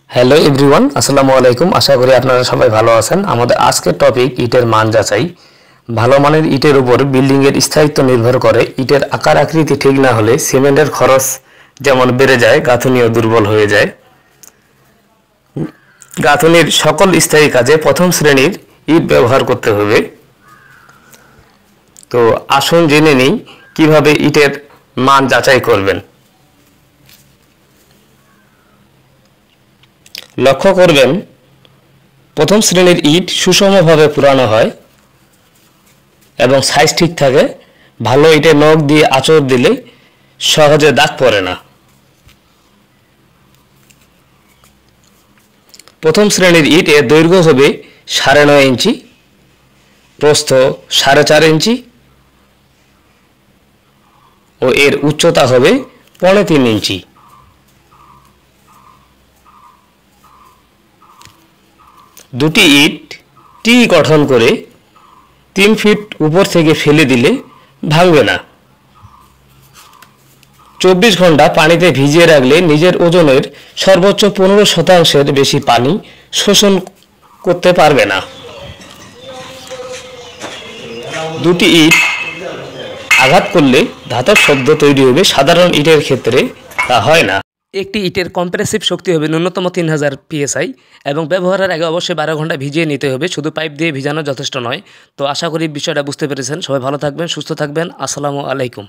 Hello everyone, আসসালামু আলাইকুম। আশা করি আপনারা সবাই ভালো আছেন। আমাদের আজকের টপিক ইটের মান যাচাই। ভালো মানের ইটের উপর বিল্ডিংয়ের স্থায়িত্ব নির্ভর করে। ইটের আকার আকৃতি ঠিক না হলে সিমেন্টের খরচ যেমন বেড়ে যায়, গাঁথুনিও দুর্বল হয়ে যায়। গাঁথুনির সকল স্থায়ী কাজে প্রথম শ্রেণীর ইট ব্যবহার করতে হবে। তো আসুন জেনে নিই কিভাবে ইটের মান যাচাই করবেন। লক্ষ্য করবেন, প্রথম শ্রেণীর ইট সুষমভাবে পুরানো হয় এবং সাইজ ঠিক থাকে। ভালো ইটে নখ দিয়ে আঁচড় দিলে সহজে দাগ পড়ে না। প্রথম শ্রেণীর ইটের দৈর্ঘ্য হবে 9.5 ইঞ্চি, প্রস্থ 4.5 ইঞ্চি ও এর উচ্চতা হবে 3.5 ইঞ্চি। দুটি ইট টি গঠন করে 3 ফিট উপর থেকে ফেলে দিলে ভাঙবে না। 24 ঘন্টা পানিতে ভিজিয়ে রাখলে নিজের ওজনের সর্বোচ্চ 15% বেশি পানি শোষণ করতে পারবে না। দুটি ইট আঘাত করলে ধাতব শব্দ তৈরি হবে, সাধারণ ইটের ক্ষেত্রে তা হয় না। একটি ইটের কম্প্রেসিভ শক্তি হবে ন্যূনতম 3000 PSI এবং ব্যবহারের আগে অবশ্যই 12 ঘন্টা ভিজিয়ে নিতে হবে। শুধু পাইপ দিয়ে ভিজানো যথেষ্ট নয়। তো আশা করি বিষয়টা বুঝতে পেরেছেন। সবাই ভালো থাকবেন, সুস্থ থাকবেন। আসসালামু আলাইকুম।